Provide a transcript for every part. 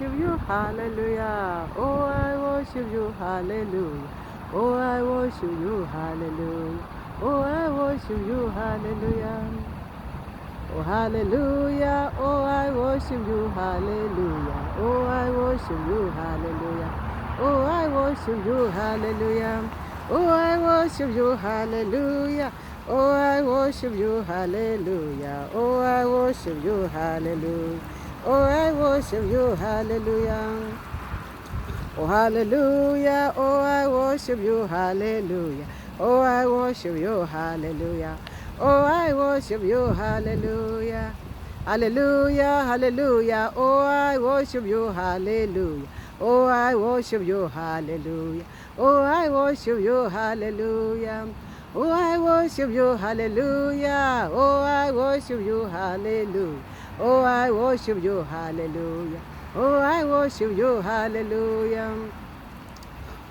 worship you, hallelujah. Oh, I worship you, hallelujah. Oh, I worship you, hallelujah. Oh, I worship you, hallelujah. Oh, hallelujah. Oh, I worship you, hallelujah. Oh, I worship you, hallelujah. Oh, I worship you, hallelujah. Oh, I worship you, hallelujah. Oh, I worship you, hallelujah. Oh, I worship you, hallelujah. Oh, I worship you, hallelujah. Oh, hallelujah. Oh, I worship you, hallelujah. Oh, I worship you, hallelujah. Oh, I worship you, hallelujah. Hallelujah, hallelujah. Oh, I worship you, hallelujah. Oh, I worship you, hallelujah. Oh, I worship you, hallelujah. Oh, I worship you, hallelujah. Oh, I worship you, hallelujah. Oh, I worship you, hallelujah. Oh, I worship you, hallelujah.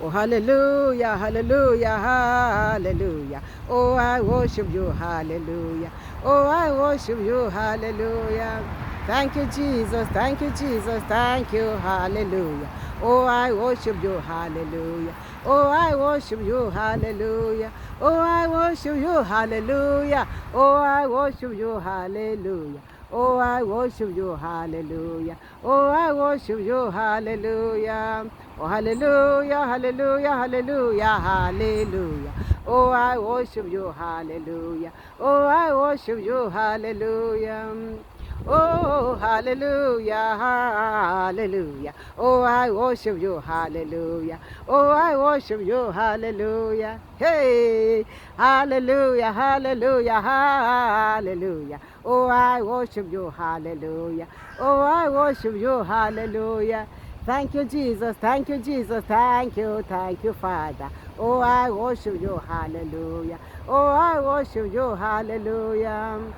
Oh, hallelujah, hallelujah, hallelujah. Oh, I worship you, hallelujah. Oh, I worship you, hallelujah. Thank you, Jesus, thank you, Jesus, thank you, hallelujah. Oh, I worship you, hallelujah. Oh, I worship you, hallelujah. Oh, I worship you, hallelujah. Oh, I worship you, hallelujah. Oh, I worship you, hallelujah. Oh, I worship you, hallelujah. Oh, hallelujah, hallelujah, hallelujah, hallelujah. Oh, I worship you, hallelujah. Oh, I worship you, hallelujah. Oh, hallelujah, hallelujah. Oh, I worship you, hallelujah. Oh, I worship you, hallelujah. Hey, hallelujah, hallelujah, hallelujah. Oh, I worship you, hallelujah. Oh, I worship you, hallelujah. Thank you, Jesus. Thank you, Jesus. Thank you, Father. Oh, I worship you, hallelujah. Oh, I worship you, hallelujah.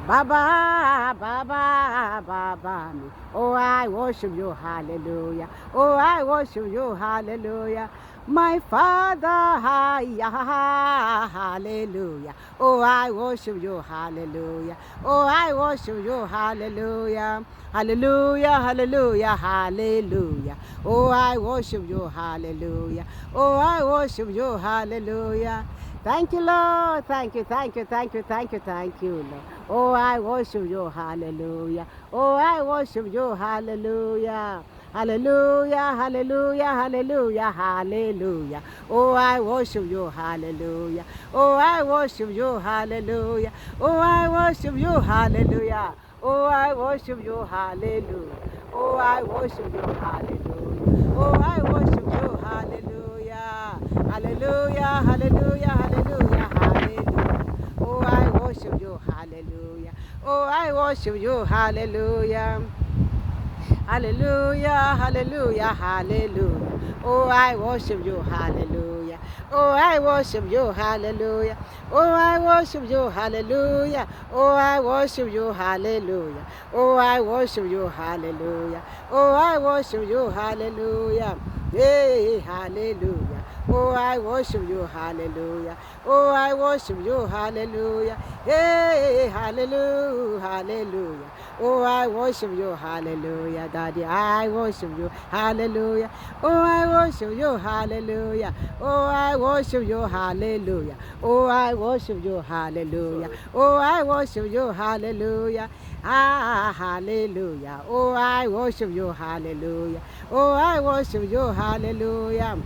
Baba, Baba, Baba, me. Oh, I worship you, hallelujah. Oh, I worship you, hallelujah. My Father, hallelujah. Oh, I worship you, hallelujah. Oh, I worship you, hallelujah. Hallelujah, hallelujah, hallelujah. Oh, I worship you, hallelujah. Oh, I worship you, hallelujah. Thank you, Lord. Thank you, thank you, thank you, thank you, thank you, Lord. Oh, I worship you, hallelujah. Oh, I worship you, hallelujah. Hallelujah, hallelujah, hallelujah, hallelujah. Oh, I worship you, hallelujah. Oh, I worship you, hallelujah. Oh, I worship you, hallelujah. Oh, I worship you, hallelujah. Oh, I worship you, hallelujah. Oh, I worship you, hallelujah. Hallelujah, hallelujah, hallelujah, hallelujah. Oh, I worship you, hallelujah. Oh, I worship you, hallelujah. Hallelujah, hallelujah, hallelujah. Oh, I worship you, hallelujah. Oh, I worship you, hallelujah. Oh, I worship you, hallelujah. Oh, I worship you, hallelujah. Oh, I worship you, hallelujah. Oh, I worship you, hallelujah. Hey, hallelujah. Oh, I worship you, hallelujah. Oh, I worship you, hallelujah. Hey, hallelujah, hallelujah. Oh, I worship you, hallelujah, Daddy. I worship you, hallelujah. Oh, I worship you, hallelujah. Oh, I worship you, hallelujah. Oh, I worship you, hallelujah. Oh, I worship you, hallelujah. Ah, hallelujah. Oh, I worship you, hallelujah. Oh, I worship you, hallelujah.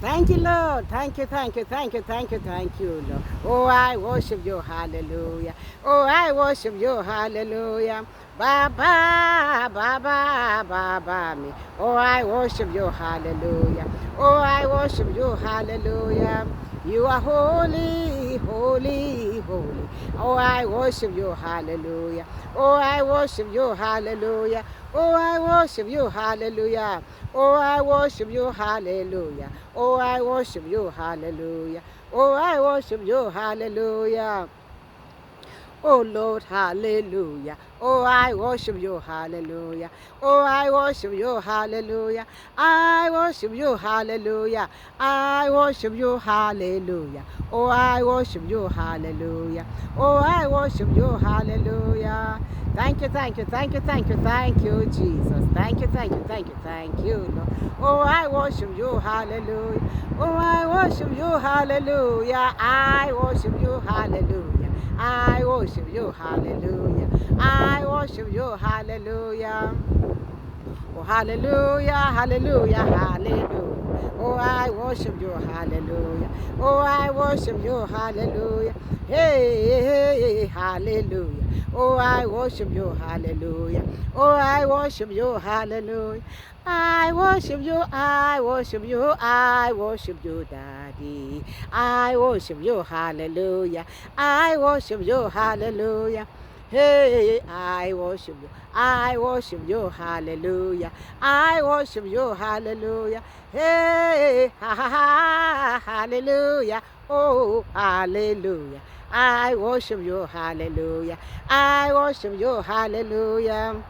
Thank you, Lord. Thank you, thank you, thank you, thank you, thank you, Lord. Oh, I worship you, hallelujah. Oh, I worship you, hallelujah. Baba, Baba, Baba, me. Oh, I worship you, hallelujah. Oh, I worship you, hallelujah. You are holy, holy, holy. Oh, I worship you, hallelujah. Oh, I worship you, hallelujah. Oh, I worship you, hallelujah. Oh, I worship you, hallelujah. Oh, I worship you, hallelujah. Oh, I worship you, hallelujah. Oh Lord, hallelujah. Oh, I worship you, hallelujah. Oh, I worship you, hallelujah. I worship you, hallelujah. I worship you, hallelujah. Oh, I worship you, hallelujah. Oh, I worship you, hallelujah. Thank you, thank you, thank you, thank you, thank you, Jesus. Thank you, thank you, thank you, thank you, Lord. Oh, I worship you, hallelujah. Oh, I worship you, hallelujah. I worship you, hallelujah. I worship you, hallelujah. I worship you, hallelujah. Oh, hallelujah, hallelujah, hallelujah. Oh, I worship you, hallelujah. Oh, I worship you, hallelujah. Hey, hey, hey, hallelujah. Oh, I worship you, hallelujah. Oh, I worship you, hallelujah. I worship you, I worship you, I worship you, Daddy. I worship you, hallelujah. I worship you, hallelujah. Hey, I worship you. I worship you, hallelujah. I worship you, hallelujah. Hey, ha ha ha, hallelujah. Oh, hallelujah. I worship you, hallelujah. I worship you, hallelujah.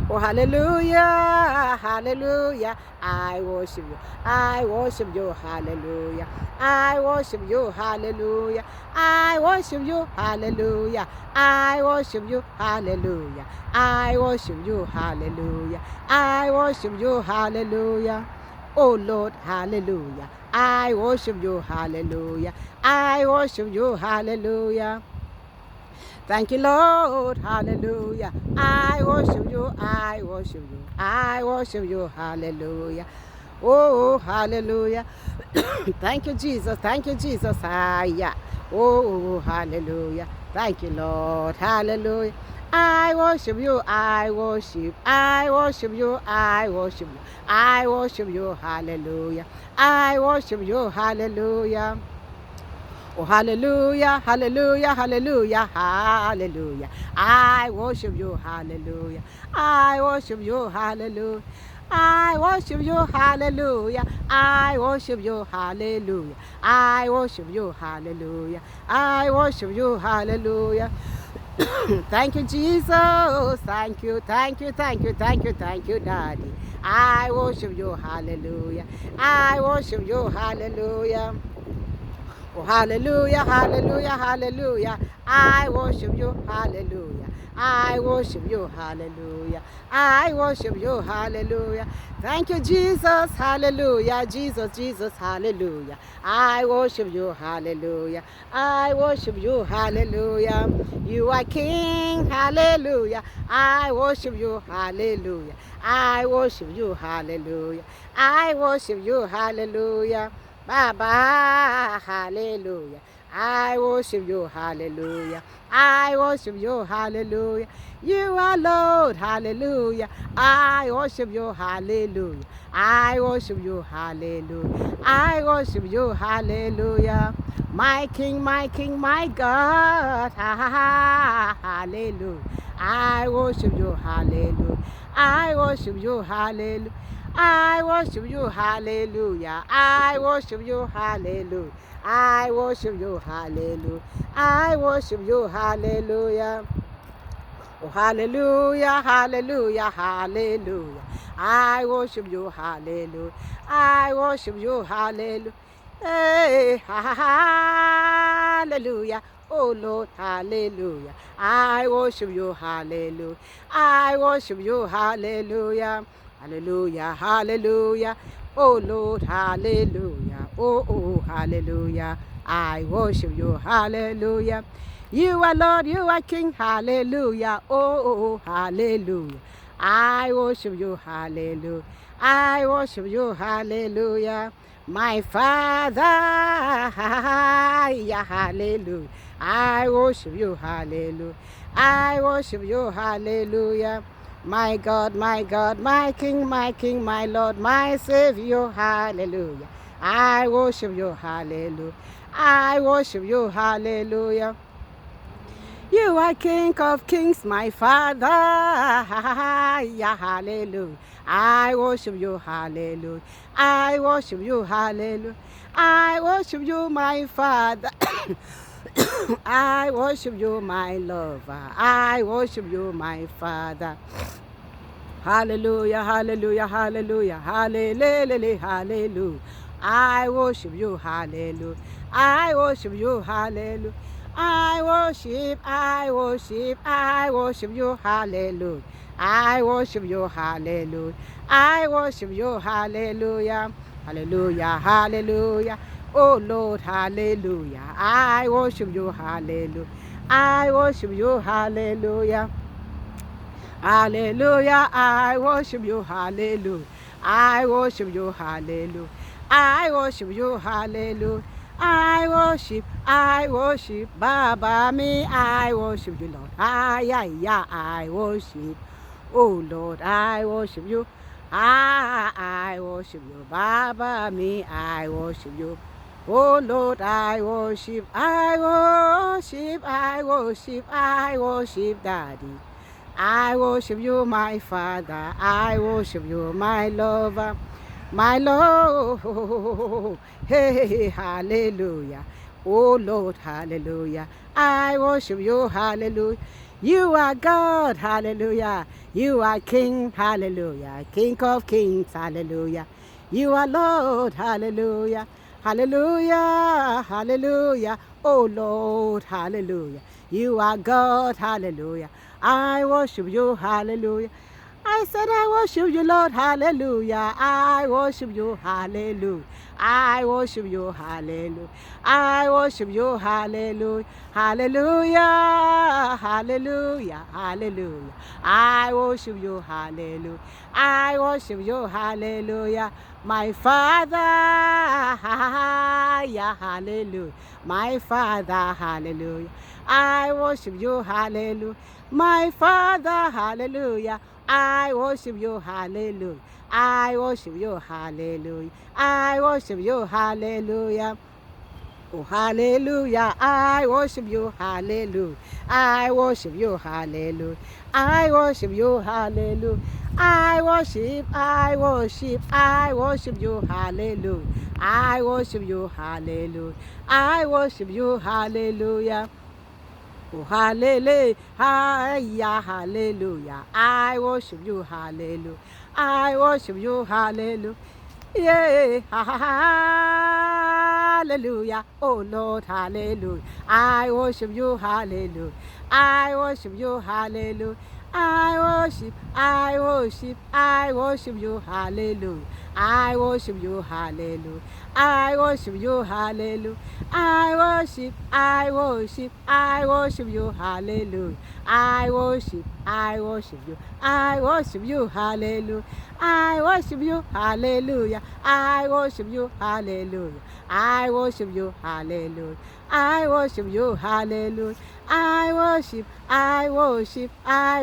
Oh, hallelujah, hallelujah. I worship you. I worship you, hallelujah. I worship you, hallelujah. I worship you, hallelujah. I worship you, hallelujah. I worship you, hallelujah. I worship you, hallelujah. Oh Lord, hallelujah. I worship you, hallelujah. I worship you, hallelujah. Thank you, Lord. Hallelujah. I worship you. I worship you. I worship you. Hallelujah. Oh, hallelujah. Thank you, Jesus. Thank you, Jesus. Ah, yeah. Oh, hallelujah. Thank you, Lord. Hallelujah. I worship you. I worship. I worship you. I worship you. I worship you. Hallelujah. I worship you. Hallelujah. Oh, hallelujah, hallelujah, hallelujah, hallelujah. I worship you, hallelujah. I worship you, hallelujah. I worship you, hallelujah. I worship you, hallelujah. I worship you, hallelujah. I worship you, hallelujah. Thank you, Jesus. Thank you, thank you, thank you, thank you, thank you, Daddy. I worship you, hallelujah. I worship you, hallelujah. Oh, hallelujah, hallelujah, hallelujah. I worship you, hallelujah. I worship you, hallelujah. I worship you, hallelujah. Thank you, Jesus, hallelujah. Jesus, Jesus, hallelujah. I worship you, hallelujah. I worship you, hallelujah. You are King, hallelujah. I worship you, hallelujah. I worship you, hallelujah. I worship you, hallelujah. Baba, hallelujah. I worship you, hallelujah. I worship you, hallelujah. You are Lord, hallelujah. I worship you, hallelujah. I worship you, hallelujah. I worship you, hallelujah. My King, my King, my God, hallelujah. I worship you, hallelujah. I worship you, hallelujah. I worship you, hallelujah. I worship you, hallelujah. I worship you, hallelujah. I worship you, hallelujah. Oh, hallelujah, hallelujah, hallelujah. I worship you, hallelujah. I worship you, hallelujah. Hey, hallelujah. Oh Lord, hallelujah. I worship you, hallelujah. I worship you, hallelujah. Hallelujah, hallelujah. Oh Lord, hallelujah. Oh, hallelujah. I worship you, hallelujah. You are Lord, you are King, hallelujah. Oh, hallelujah. I worship you, hallelujah. I worship you, hallelujah. My Father, hallelujah. I worship you, hallelujah. I worship you, hallelujah. My God, my God, my King, my Lord, my Savior, hallelujah. I worship you, hallelujah. I worship you, hallelujah. You are King of Kings, my Father. Hallelujah. I worship you, hallelujah. I worship you, hallelujah. I worship you, my Father. I worship you, my lover. I worship you, my Father. Hallelujah, hallelujah, hallelujah, hallelujah, hallelujah. I worship you, hallelujah. I worship you, hallelujah. I worship you, hallelujah. I worship you, hallelujah. I worship you, hallelujah. Hallelujah, hallelujah. Oh Lord, hallelujah. I worship you, hallelujah. I worship you, hallelujah. Hallelujah, I worship you, hallelujah. I worship you, hallelujah. I worship you, hallelujah. I worship, Baba me, I worship you, Lord. I worship. Oh Lord, I worship you. I worship you, Baba me, I worship you. Oh Lord, I worship, I worship, Daddy. I worship you, my Father. I worship you, my lover, my Lord. Hey, hallelujah. Oh Lord, hallelujah. I worship you, hallelujah. You are God, hallelujah. You are King, hallelujah. King of kings, hallelujah. You are Lord, hallelujah. Hallelujah, hallelujah. Oh Lord, hallelujah. You are God, hallelujah. I worship you, hallelujah. I said, I worship you, Lord, hallelujah. I worship you, hallelujah. I worship you, hallelujah. I worship you, hallelujah. Hallelujah, hallelujah, hallelujah. I worship you, hallelujah. I worship you, hallelujah. My Father, yeah, hallelujah. My Father, hallelujah. I worship you, hallelujah. My Father, hallelujah. I worship you, hallelujah. I worship you, hallelujah. I worship you, hallelujah. Oh, hallelujah. I worship you, hallelujah. I worship you, hallelujah. I worship you, hallelujah. I worship you, hallelujah. I worship you, hallelujah. I worship you, hallelujah. Oh, hallelujah, hallelujah. I worship you, hallelujah. I worship you, hallelujah. Yeah, hallelujah. Oh Lord, hallelujah. I worship you, hallelujah. I worship you, hallelujah. I worship you, hallelujah. I worship you, hallelujah. I worship you, hallelujah. I worship you, hallelujah. I worship you, I worship you, hallelujah. I worship you, hallelujah. I worship you, hallelujah. I worship you, hallelujah. I worship you, hallelujah. I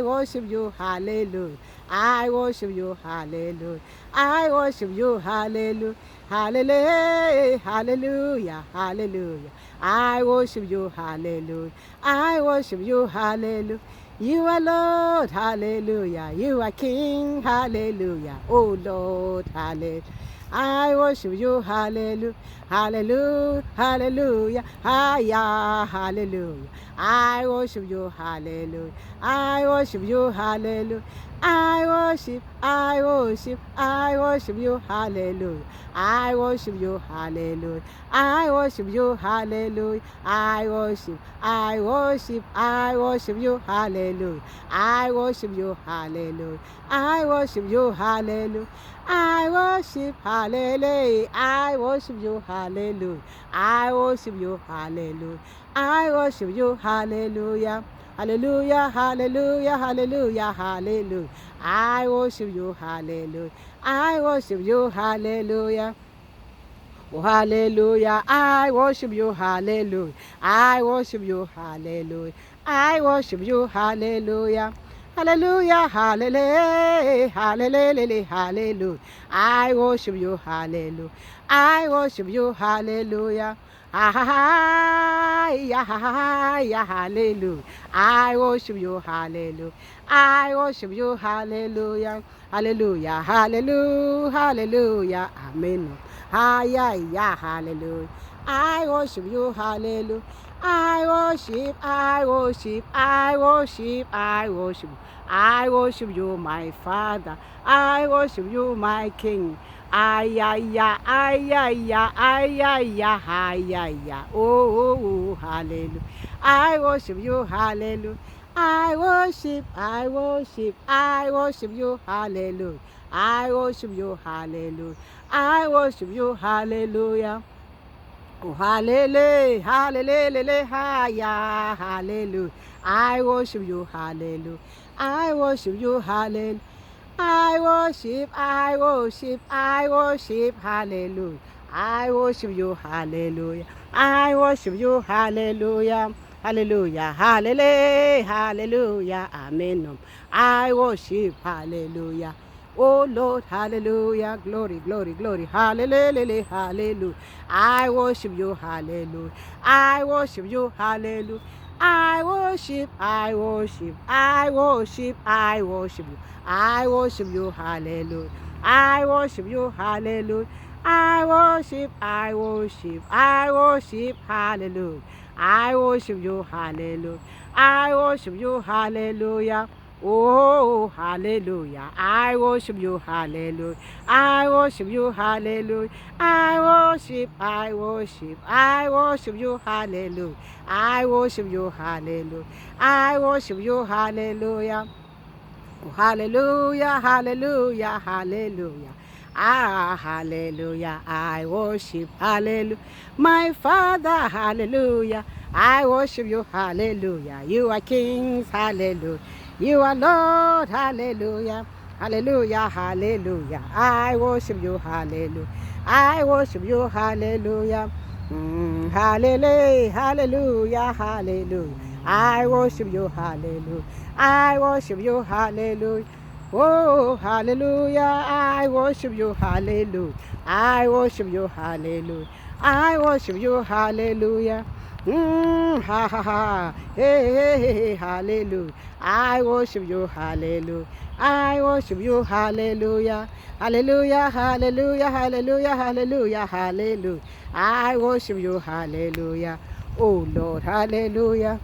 worship you, hallelujah. I worship you, hallelujah. I worship you, hallelujah. Hallelujah, hallelujah, hallelujah. I worship you, hallelujah. I worship you, hallelujah. You are Lord, hallelujah. You are King, hallelujah. Oh Lord, hallelujah. I worship you, hallelujah. Hallelujah, hallelujah, hallelujah. I worship you, hallelujah. I worship you, hallelujah. I worship you, hallelujah. I worship you, hallelujah. I worship you, hallelujah. I worship you, hallelujah. I worship you, hallelujah. I worship you, hallelujah. I worship, hallelujah. I worship you, hallelujah. I worship you, hallelujah. I worship you, hallelujah. Hallelujah, hallelujah, hallelujah, hallelujah. I worship you, hallelujah. I worship you, hallelujah. Oh, hallelujah. I worship you, hallelujah. I worship you, hallelujah. I worship you, hallelujah. Hallelujah, hallelujah, hallelujah, hallelujah. I worship you, hallelujah. I worship you, hallelujah. Hallelujah. I worship you, hallelujah. I worship you, hallelujah. Hallelujah, hallelujah, hallelujah. Amen. Hallelujah. I worship you, hallelujah. I worship. I worship you, my Father. I worship you, my King. Ay, ay, ay, ay, ay, ay, ay, ay. Oh, hallelujah. I worship you, hallelujah. I worship you, hallelujah. I worship you, hallelujah. I worship you, hallelujah. Oh, hallelujah, hallelujah, hallelujah, hallelujah. I worship you, hallelujah. I worship you, hallelujah. I worship, hallelujah. I worship you, hallelujah. I worship you, hallelujah. Hallelujah, hallelujah, hallelujah, amen. I worship, hallelujah. Oh Lord, hallelujah, glory, glory, glory, hallelujah, hallelujah. I worship you, hallelujah. I worship you, hallelujah. I worship, I worship, I worship, I worship you. I worship you, hallelujah. I worship you, hallelujah. I worship, I worship, I worship, hallelujah. I worship you, hallelujah. I worship you, hallelujah. Oh, hallelujah. I worship you, hallelujah. I worship you, hallelujah. I worship, I worship, I worship you, hallelujah. I worship you, hallelujah. I worship you, hallelujah. Oh, hallelujah, hallelujah, hallelujah. Ah, hallelujah. I worship, hallelujah. My Father, hallelujah. I worship you, hallelujah. You are kings, hallelujah. You are Lord, hallelujah. Hallelujah, hallelujah. I worship you, hallelujah. I worship you, hallelujah. Hallelujah, hallelujah, hallelujah. I worship you, hallelujah. I worship you, hallelujah. Oh, hallelujah. I worship you, hallelujah. I worship you, hallelujah. I worship you, hallelujah. Ha ha ha. Hey, hey, hey, hey, hallelujah. I worship you, hallelujah. I worship you, hallelujah. Hallelujah, hallelujah, hallelujah, hallelujah, hallelujah. I worship you, hallelujah. Oh Lord, hallelujah.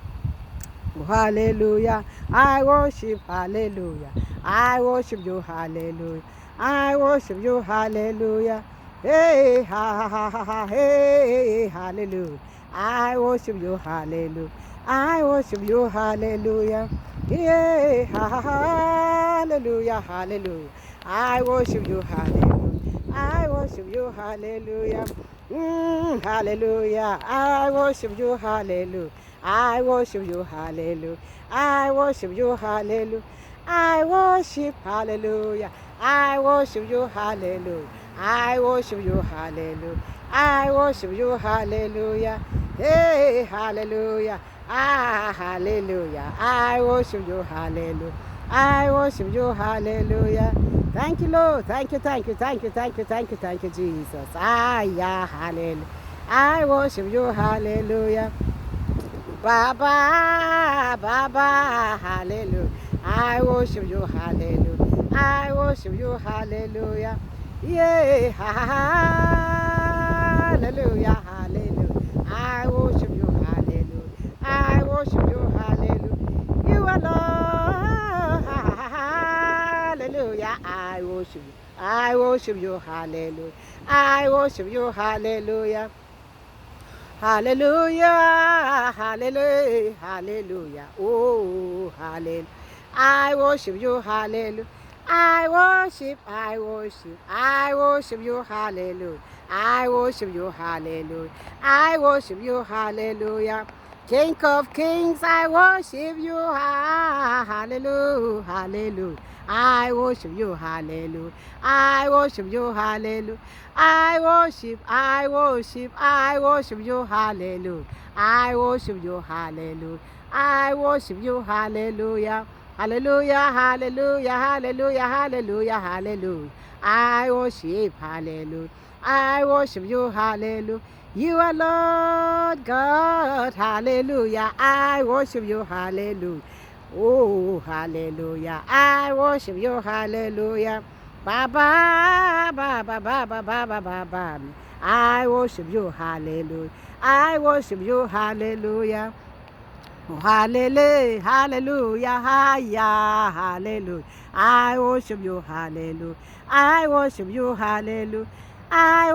Hallelujah. I worship, hallelujah. I worship you, hallelujah. I worship you, hallelujah. Hey, ha, ha, ha, ha, hey, hallelujah. I worship you, hallelujah. I worship you, hallelujah. Yeah, ha, ha, hallelujah, hallelujah. I worship you, hallelujah. I worship you, hallelujah. Hallelujah. I worship you, hallelujah. I worship you, hallelujah. I worship you, hallelujah. I worship, hallelujah. I worship you, hallelujah. I worship you, hallelujah. I worship you, hallelujah. Hey, hallelujah. Ah, hallelujah. I worship you, hallelujah. I worship you, hallelujah. Thank you, Lord. Thank you, thank you, thank you, thank you, thank you, thank you, Jesus. Ah, yeah, hallelujah. I worship you, hallelujah. Baba, Baba, hallelujah. I worship you, hallelujah. I worship you, hallelujah. Yeah, hallelujah, hallelujah. I worship you, hallelujah. I worship you, hallelujah. You are Lord, hallelujah. I worship you. I worship you, hallelujah. I worship you, hallelujah. Hallelujah, hallelujah, hallelujah. Oh, hallelujah. I worship you, hallelujah. I worship, I worship, I worship you, hallelujah. I worship you, hallelujah. I worship you, hallelujah. King of kings, I worship you, hallelujah, hallelujah. I worship you, hallelujah. I worship you, hallelujah. I worship, I worship, I worship you, hallelujah. I worship you, hallelujah. I worship you, hallelujah. Hallelujah, hallelujah, hallelujah, hallelujah, hallelujah. I worship, hallelujah. I worship you, hallelujah. You are Lord God, hallelujah. I worship you, hallelujah. Oh, hallelujah. I worship you, hallelujah. Ba ba ba ba ba ba ba ba ba ba. I worship you, hallelujah. I worship you, hallelujah. Oh, hallelujah, hallelujah, hiya, hallelujah. I worship you, hallelujah. I worship you, hallelujah. I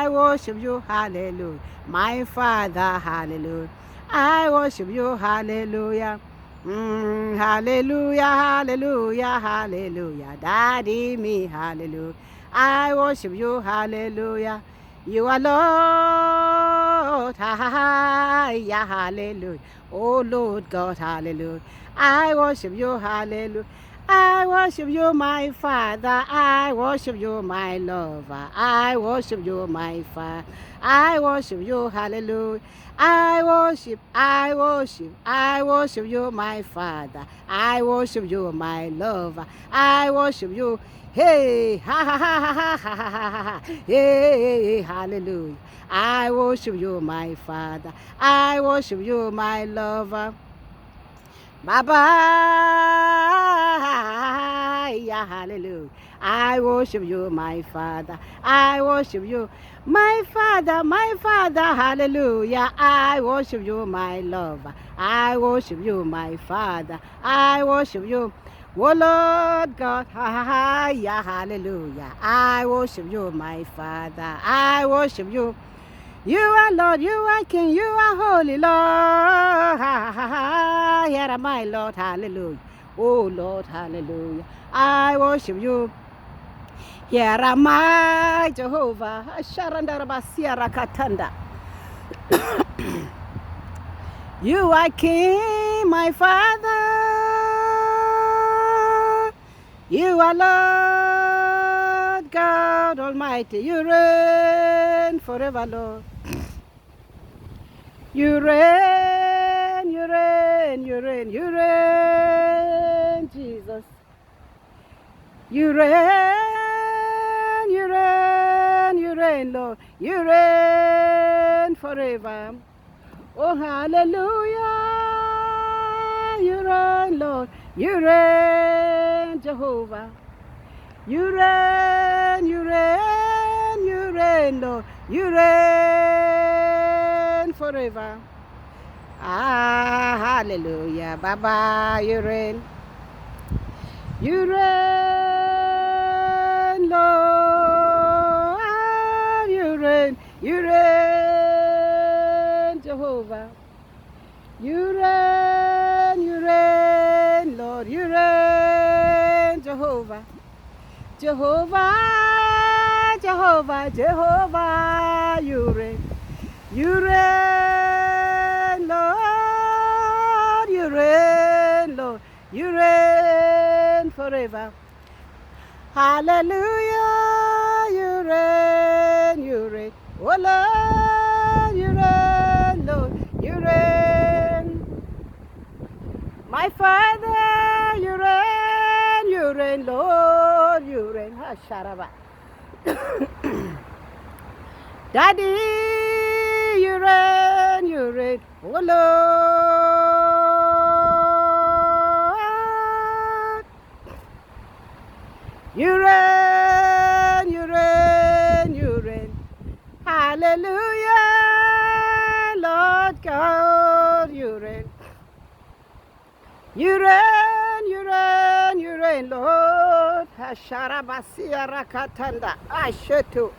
worship you, hallelujah. My Father, hallelujah. I worship you, hallelujah. Hallelujah, hallelujah, hallelujah. Daddy me, hallelujah. I worship you, hallelujah. You are Lord, ha ha ha, yeah, hallelujah. Oh Lord God, hallelujah. I worship you, hallelujah. I worship you, my Father. I worship you, my lover. I worship you, my Father. I worship you, hallelujah. I worship you, my Father. I worship you, my lover. I worship you. Hey, ha ha ha ha ha ha ha ha ha. Hey, hallelujah. I worship you, my Father. I worship you, my lover. Bye-bye. Yeah, hallelujah. I worship you, my Father. I worship you, my Father, hallelujah. I worship you, my lover. I worship you, my Father. I worship you. Oh Lord God, yeah, hallelujah. I worship you, my Father. I worship you. You are Lord, you are King, you are holy Lord. Ha, ha, ha. Here am I, Lord, hallelujah. Oh Lord, hallelujah. I worship you. Here am I, Jehovah. Sharandarabasiara katanda. You are King, my Father. You are Lord God Almighty. You reign forever, Lord. You reign, you reign, you reign, you reign, Jesus. You reign, you reign, you reign, Lord. You reign forever. Oh, hallelujah. You reign, Lord. You reign, Jehovah. You reign, you reign, you reign, Lord. You reign forever. Ah, hallelujah. Baba, you reign. You reign, Lord. You reign. You reign, Jehovah. You reign, Lord. You reign, Jehovah. Jehovah, Jehovah, Jehovah, you reign. You reign, Lord. You reign, Lord. You reign forever. Hallelujah. You reign, you reign. Oh Lord, you reign, Lord. You reign. My Father, you reign, Lord. You reign. Hasharaba. Daddy, you reign, oh Lord. You reign, you reign, you reign. Hallelujah, Lord God, you reign. You reign, you reign, you reign, Lord. Hasharabasia rakatanda. Ashetu.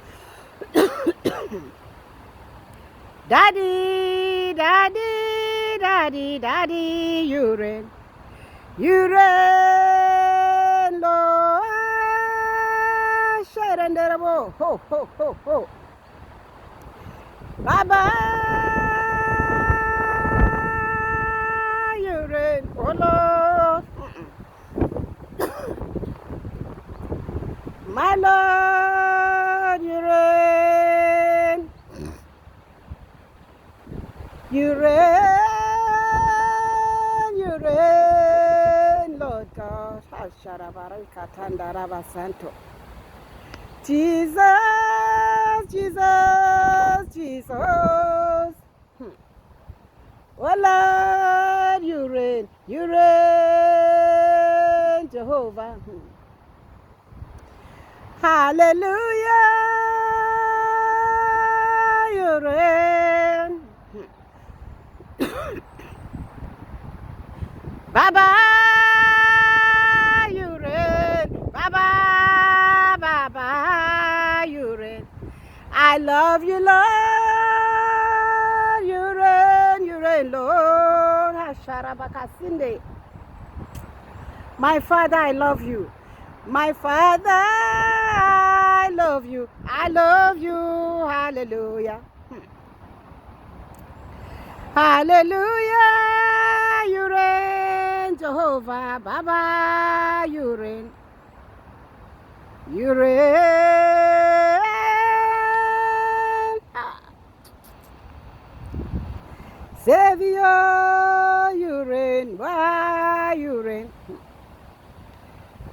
Daddy, daddy, daddy, daddy, you reign. You reign, Lord. Sharandarabo, ho, ho, ho, ho. Baba, you reign, oh Lord. My Lord, you reign. You reign, Lord God. Jesus, Jesus, Jesus. Oh Lord, you reign, Jehovah. Hallelujah, you reign. Baba, you reign. Baba, Baba. I love you, Lord. You reign, Lord. Hasharabakasinde. My Father, I love you. My Father, I love you. I love you. Hallelujah. Hallelujah. You reign, Jehovah. Baba, you reign. You reign. Savior, you reign. Why you reign?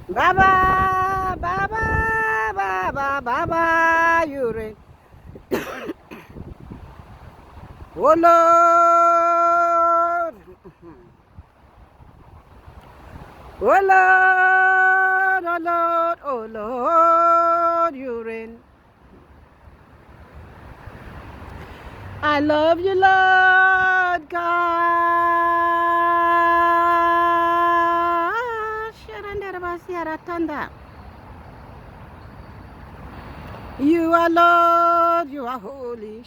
Baba, Baba, Baba, Baba, you reign. Oh Lord, oh Lord, oh Lord, oh Lord, you reign. I love you, Lord God. You are Lord, you are holy.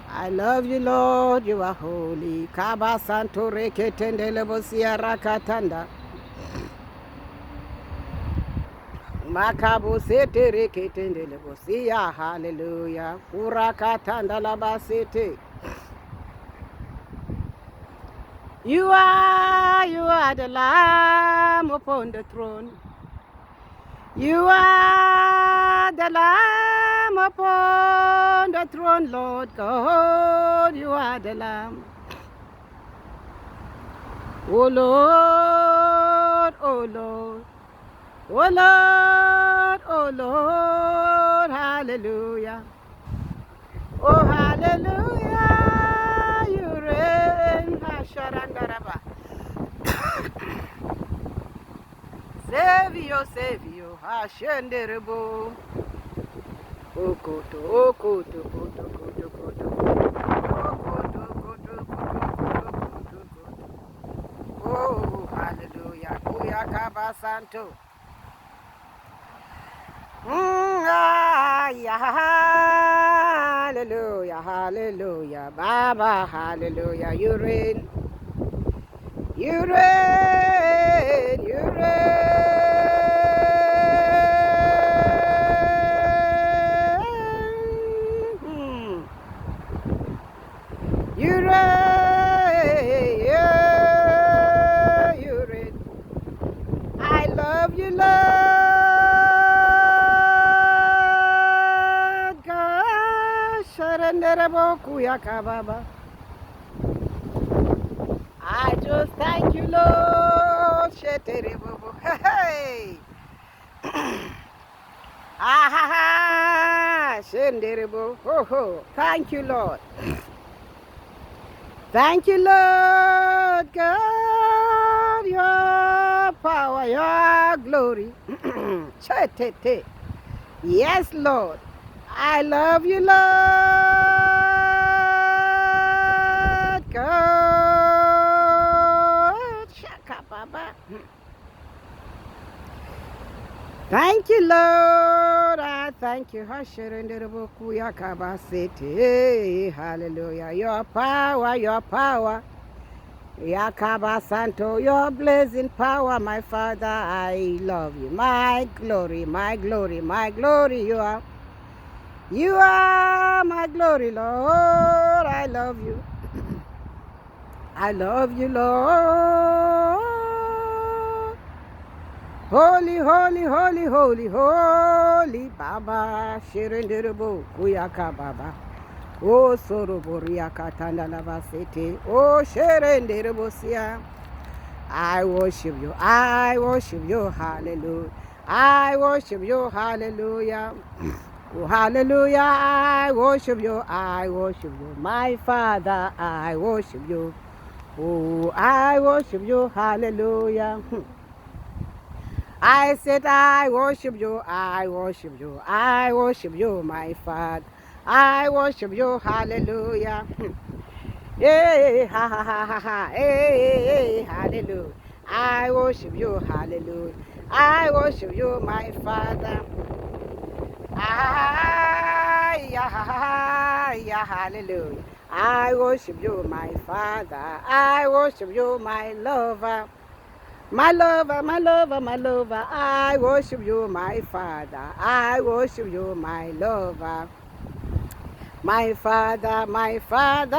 I love you, Lord, you are holy. Kaba santo reketende lebosia rakatanda. Makabo sete reketende lebosia, hallelujah. Urakatanda labasete. You are the Lamb upon the throne. You are the Lamb upon the throne, Lord God. You are the Lamb. Oh Lord, oh Lord, oh Lord, oh Lord, hallelujah. Oh hallelujah, you reign, Hasharandaraba. Savior, Savior, Hashanderebo. Okoto, okoto, koto, koto, koto. Okoto, koto, koto, koto, koto, koto. Oh, hallelujah. Kuyakaba Santo. Hallelujah, hallelujah. Baba, hallelujah. You reign, you reign, you reign. You reign, you reign. I love you, Lord God. Sharandarabo kuyakababa. I just thank you, Lord. Sheterebo. Hey. Ah ha ha. Shenderebo. Ho ho. Thank you, Lord. Thank you, Lord God, your power, your glory. Yes, Lord. I love you, Lord God. Shakababa. Thank you, Lord. I thank you. Hallelujah. Your power, your power. Yakaba Santo, your blazing power, my Father, I love you. My glory, my glory, my glory, you are. You are my glory, Lord. I love you. I love you, Lord. Holy, holy, holy, holy, holy Baba. Shirindirubu, Kuyaka Baba. Oh, Soroboria Katanda Lavasete. Oh, Shirindirubusia. I worship you. I worship you. Hallelujah. I worship you. Hallelujah. Oh, hallelujah. I worship you. I worship you. My Father, I worship you. Oh, I worship you. Hallelujah. I said, I worship you. I worship you. I worship you, my Father. I worship you. Hallelujah. Hey, ha ha ha ha ha. Hey, hallelujah. I worship you. Hallelujah. I worship you, my Father. Hallelujah. I worship you, my Father. I worship you, my lover. My lover, my lover, my lover. I worship you, my Father. I worship you, my lover. My Father, my Father.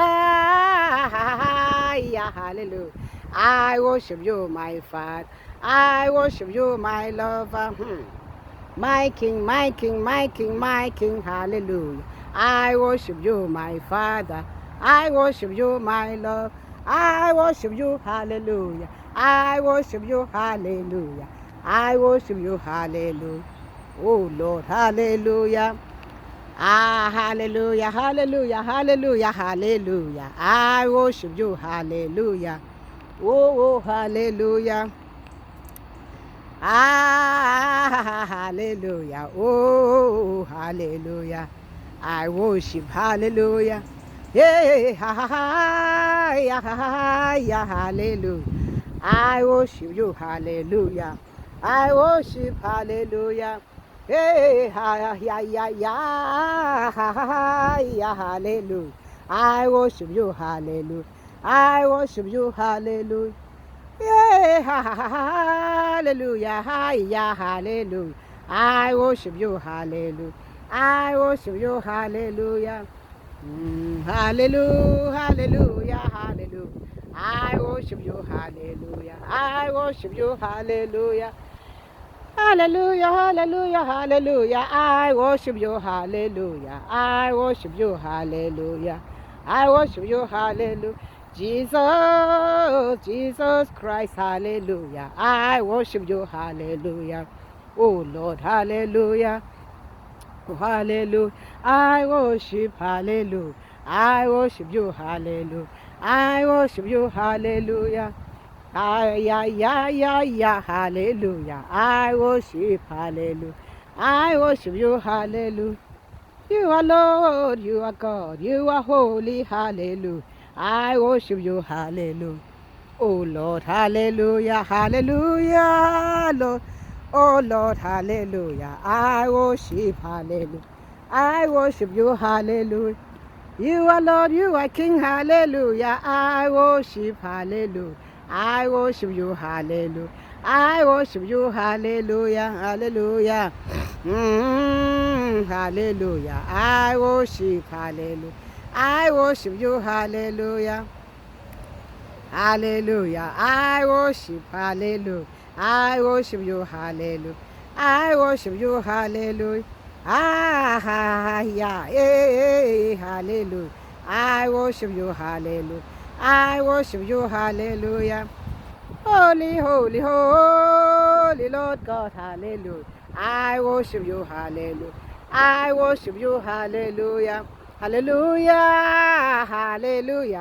Hallelujah. I worship you, my Father. I worship you, my lover. My King, my King, my King, my King, hallelujah. I worship you, my Father. I worship you, my love. I worship you, hallelujah. I worship you, hallelujah. I worship you, hallelujah. Oh Lord, hallelujah. Hallelujah, hallelujah, hallelujah, hallelujah. I worship you, hallelujah. Oh, hallelujah. Hallelujah. Oh, hallelujah. I worship, hallelujah. Yeah, hallelujah. I worship you, hallelujah. I worship, hallelujah. Hey, hallelujah. I worship you, hallelujah. I worship you, hallelujah. Yeah, hallelujah, hallelujah. I worship you, hallelujah. I worship you, hallelujah. Hallelujah, hallelujah, hallelujah. I worship you, hallelujah. I worship you, hallelujah. Hallelujah, hallelujah, hallelujah. I worship you, hallelujah. I worship you, hallelujah. I worship you, hallelujah. Jesus, Jesus Christ, hallelujah. I worship you, hallelujah. Oh Lord, hallelujah. Oh, hallelujah. I worship, hallelujah. I worship you, hallelujah. I worship you, hallelujah. Hallelujah. I worship, hallelujah. I worship you, hallelujah. You are Lord, you are God, you are holy, hallelujah. I worship you, hallelujah. Oh Lord, hallelujah, hallelujah, Lord. Oh Lord, hallelujah. I worship, hallelujah. I worship you, hallelujah. You are Lord, you are King, hallelujah. I worship, hallelujah. I worship you, hallelujah. I worship you, hallelujah, hallelujah. Hallelujah. I worship, hallelujah. I worship you, hallelujah. Hallelujah. I worship, hallelujah. I worship you, hallelujah. I worship you, hallelujah. Hallelujah. I worship you, hallelujah. I worship you, hallelujah. Holy, holy, holy Lord God, hallelujah. I worship you, hallelujah. I worship you, hallelujah. Hallelujah, hallelujah.